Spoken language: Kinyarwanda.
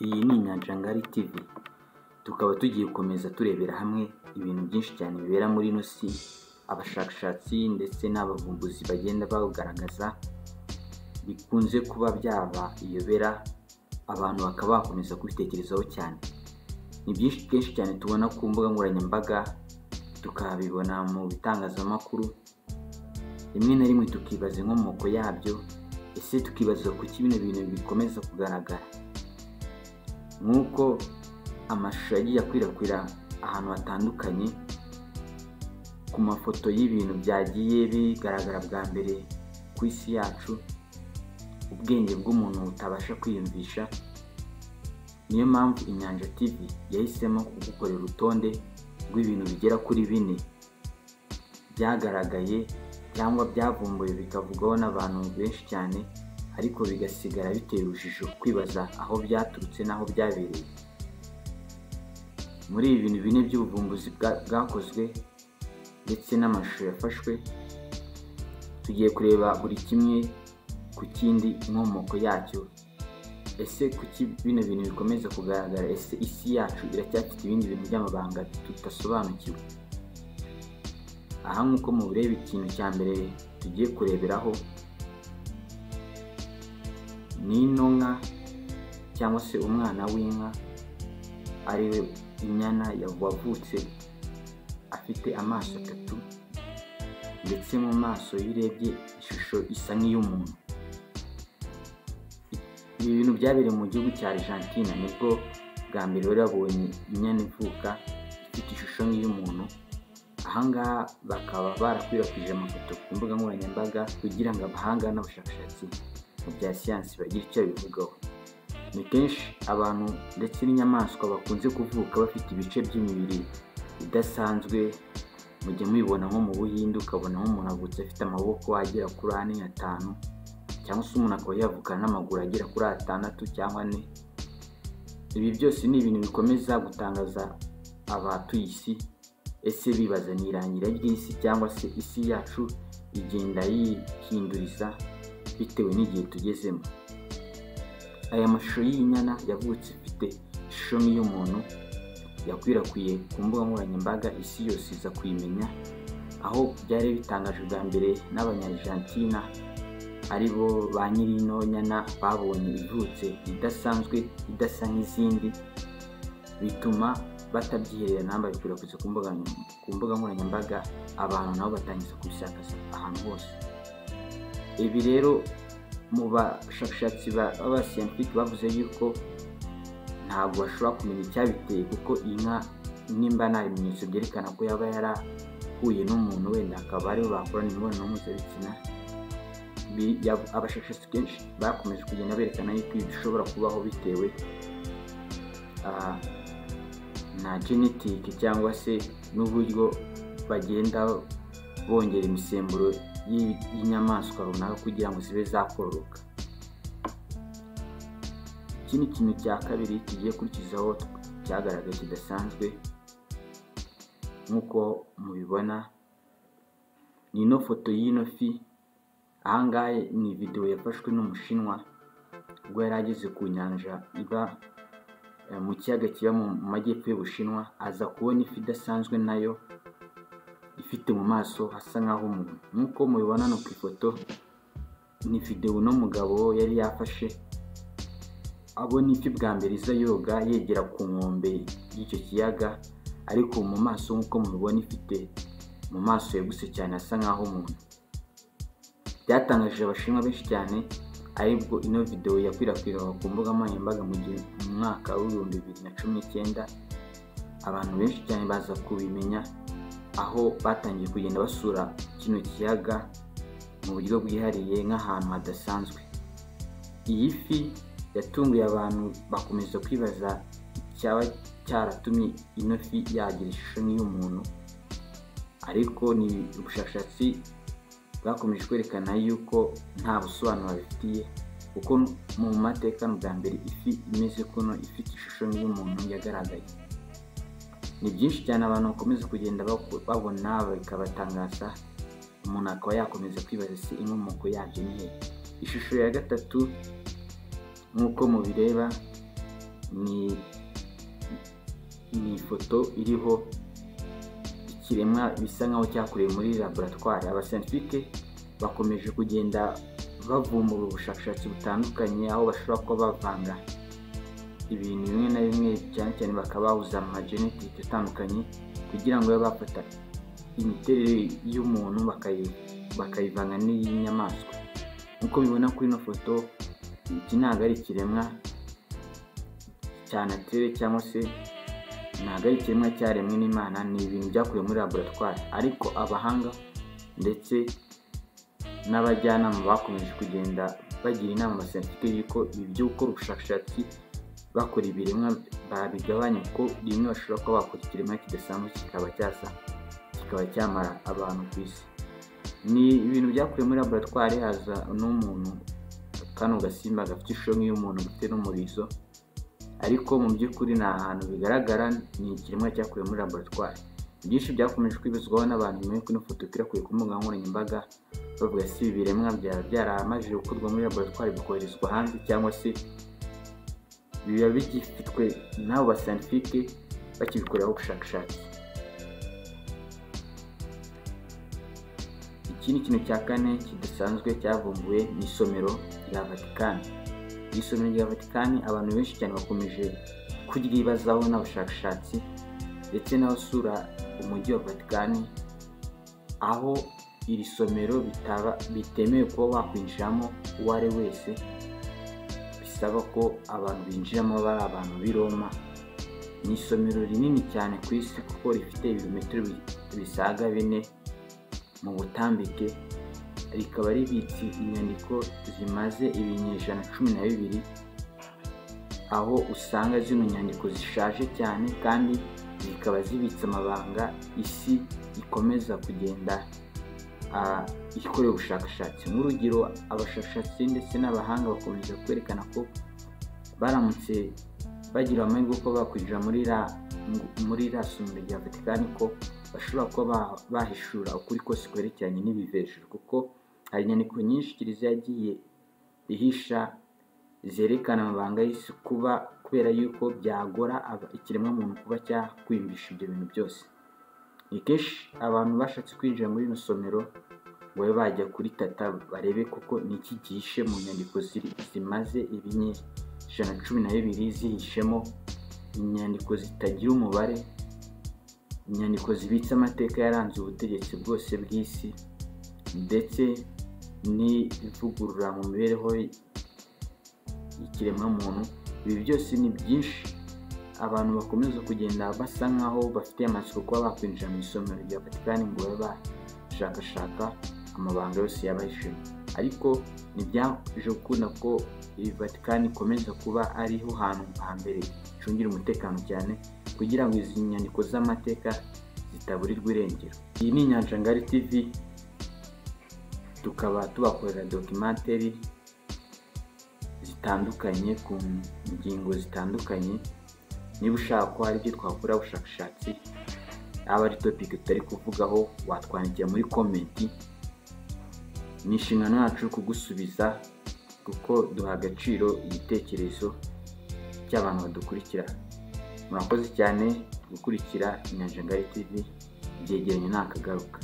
Iyi ni Inyanja Ngari TV, tukaba tugiye gukomeza turebera hamwe ibintu byinshi cyane bibera muri ino si, abashakashatsi ndetse n'abavumbuzi bagenda bagaragaza bikunze kuba byaba iyobera, abantu bakaba bakomeza kubitekerezaho cyane. Ni byinshi kenshi cyane tubona ku mbuga nkoranyambaga, tukabibona mu bitangazamakuru, rimwe na rimwe tukibaza inkomoko yabyo, ese tukibaza kuki bino bintu bikomeza kugaragara. Nk'uko amashusho yagiye akwirakwira ahantu hatandukanye ku mafoto y'ibintu byagiye bigaragara bwa mbere ku isi yacu, ubwenge bw'umuntu butabasha kwiyumvisha. Niyo mpamvu Inyanja TV yahisemo kugukorera urutonde rw'ibintu bigera kuri 4 byagaragaye cyangwa byavumbuwe bikavugwaho n'abantu benshi cyane, ariko bigasigara bitera urujijo kwibaza aho byaturutse n'aho byabereye. Muri ibi bintu 4 by'ubuvumbuzi bwakozwe ndetse n'amashusho yafashwe, tugiye kureba buri kimwe ku kindi inkomoko yacyo. Ese kuki bino bintu bikomeza kugaragara? Ese isi yacu iracyafite ibindi bintu by'amabanga tutasobanukiwe? Aha nk'uko mubireba, ikintu cya mbere tugiye kureberaho ni inka cyangwa se umwana w'inka, ariwe inyana wavutse afite amaso 3 ndetse mu maso y'urebye ishusho isa nk'iy'umuntu. Ibi bintu byabereye mu gihugu cya Argentina, nibwo bwa mbere bari babonye inyana ivuka ifite ishusho nk'iy'umuntu. Ahangaha bakaba barakwirakwije amafoto ku mbuga nkoranyambaga kugira ngo abahanga n'abashakashatsi mu bya siyansi bagire icyo bivugaho. Ni kenshi abantu ndetse n'inyamaswa bakunze kuvuka bafite ibice by'imibiri bidasanzwe. Mujye mubibona nko mu Buhinde, ukabona nk'umuntu avutse afite amaboko agera kuri 4 5, cyangwa se umuntu akaba yavukana n'amaguru agera kuri 6 cyangwa 4. Ibi byose ni ibintu bikomeza gutangaza abatuye isi. Ese bibaza ni irangira ry'isi cyangwa se isi yacu igenda yihinduriza bitewe n'igihe tugezemo. Aya mashusho y'inyana yavutse ifite ishusho nk'iy'umuntu yakwirakwiye ku mbuga nkoranyambaga, isi yose iza kuyimenya, aho byari bitangajwe bwa mbere n'Abanya-Argentina, aribo ba nyiri ino nyana babonye ivutse idasanzwe, idasa nk'izindi, bituma batabyiherera namba bikwirakwiza ku mbuga nkoranyambaga, abantu nabo batangiza kubishakaza ahantu hose. Ibi rero mu bashakashatsi b'abasiyantifiki bavuze yuko ntabwo bashobora kumenya icyabiteye, kuko inka nimba nta bimenyetso byerekana ko yaba yarahuye n'umuntu, wenda akaba aribo bakorana imibonano mpuzabitsina. Abashakashatsi kenshi bakomeje kugenda berekana yuko ibi bishobora kubaho bitewe na genetic cyangwa se n'uburyo bagenda bongera imisemburo y'inyamaswa runaka kugira ngo zibe zakororoka. Ikindi kintu cya kabiri tugiye kurikizaho cyagaragaye kidasanzwe nk'uko mubibona, ni ino foto y'ino fi. Ahangaha ni video yafashwe n'Umushinwa ubwo yari ageze ku nyanja iba mu kiyaga kiba mu majyepfo y'Ubushinwa, aza kubona ifi idasanzwe nayo ifite mu maso hasa nk'aho umuntu. Nk'uko mubibona no ku ifoto, ni video n'umugabo yari yafashe abona ifi bwa mbere iza yoga yegera ku nkombe y'icyo kiyaga, ariko mu maso nk'uko mubibona ifite mu maso yaguse cyane asa nk'aho umuntu. Byatangaje Abashinwa benshi cyane, aribwo ino video yakwirakwiraga ku mbuga nkoranyambaga mu mwaka wa 2019. Abantu benshi cyane baza kubimenya, aho batangiye kugenda basura kino kiyaga mu buryo bwihariye nk'ahantu hadasanzwe. Iyi fi yatunguye abantu, bakomeza kwibaza icyaba cyaratumye ino fi yagira ishusho nk'iy'umuntu, ariko ni ubushakashatsi bwakomeje kwerekana yuko nta busobanuro bifitiye, kuko mu mateka bwa mbere ifi imeze kuno ifite ishusho nk'iy'umuntu yagaragaye. Ni byinshi cyane abantu bakomeza kugenda babona bikabatangaza, umuntu akaba yakomeza kwibaza se inkomoko yabyo ni he. Ishusho ya 3 nk'uko mubireba ni ifoto iriho ikiremwa bisa nkaho cyakorewe muri laboratoire. Abascientifique bakomeje kugenda bavumbura ubushakashatsi butandukanye, aho bashobora kuba bavanga ibintu bimwe na bimwe, cyane cyane bakaba bahuza amagenetike atandukanye kugira ngo babe bafata imiterere y'umuntu bakayivanga n'iy'inyamaswa. Nk'uko bibona kuri ino foto, iki ntabwo ari ikiremwa cya nature cyangwa se ntabwo ari ikiremwa cyaremwe n'Imana, ni ibintu byakorewe muri laboratoire. Ariko abahanga ndetse n'abajyanama bakomeje kugenda bagira inama abascientifique yuko ibi byo gukora ubushakashatsi bakora ibiremwa babigabanya, ko rimwe bashobora kuba bakora ikiremwa kidasanzwe kikaba cyamara abantu ku isi. Ni ibintu byakorewe muri laboratoire. Haza n'umuntu, kano gasimba gafite ishusho nk'iy'umuntu gafite n'umurizo, ariko mu by'ukuri nta hantu bigaragara, ni ikiremwa cyakorewe muri laboratoire. Byinshi byakomeje kwibazwaho n'abantu nyuma y'uko ino foto ikwirakwiye ku mbuga nkoranyambaga, bavuga si ibi biremwa byaba byaramajije gukorwa muri laboratoire bikoherezwa hanze, cyangwa se biba bigifitwe n'abo bascientifique bakibikoreraho ubushakashatsi. Ikindi kintu cya kane kidasanzwe cyavumbuwe ni isomero rya Vatican. Iri somero rya Vatican abantu benshi cyane bakomeje kuryibazaho n'abashakashatsi ndetse n'abasura umujyi wa Vatican, aho iri somero bitemewe kuba wakwinjiramo uwo ari wese, bisaba ko abantu binjiramo bari abantu b'i Roma. Ni isomero rinini cyane ku isi kuko rifite ibirometero bisaga 4 mu butambike, rikaba ribitse inyandiko zimaze ibinyejana 12, aho usanga zino nyandiko zishaje cyane kandi zikaba zibitse amabanga isi ikomeza kugenda ikora ubushakashatsi. Nk'urugero, abashakashatsi ndetse n'abahanga bakomeza kwerekana ko baramutse bagira amahirwe ko bakwinjira muri ra somero rya Vatican, ko bashobora kuba bahishura ukuri kose kwerekeranye n'ibiva hejuru, kuko hari inyandiko nyinshi Kiliziya yagiye ihisha zerekana amabanga y'isi, kubera yuko byagora ikiremwa muntu kuba cyakwimbisha ibyo bintu byose. Ni kenshi abantu bashatse kwinjira muri ino somero ngo babe bajya kuri tata barebe kuko ni iki gihishe mu nyandiko zimaze ibinyejana 12 zihishemo inyandiko zitagira umubare, inyandiko zibitse amateka yaranze ubutegetsi bwose bw'isi ndetse n'ivugurura mu mibereho y'ikiremwa muntu. Ibi byose ni byinshi abantu bakomeza kugenda basa nkaho bafite amatsiko kuba bakwinjira mu isomero rya Vatican ngo babe bashakashaka amabanga yose yabahishemo. Ariko ntibyaje gukunda ko iyi Vatican ikomeza kuba ariho hantu hambere icungira umutekano cyane, kugira ngo izi nyandiko z'amateka zitaburirwa irengero. Iyi ni Inyanja Ngari TV, tukaba tubakorera documentary zitandukanye ku ngingo zitandukanye. Niba ushaka ko hari ibyo twakora ubushakashatsi, aba ari topic tutari kuvugaho, watwandikira muri comment. Ni inshingano yacu kugusubiza kuko duha agaciro igitekerezo cy'abantu badukurikira. Murakoze cyane gukurikira Inyanja Ngari TV, byegeranye n'akagaruka.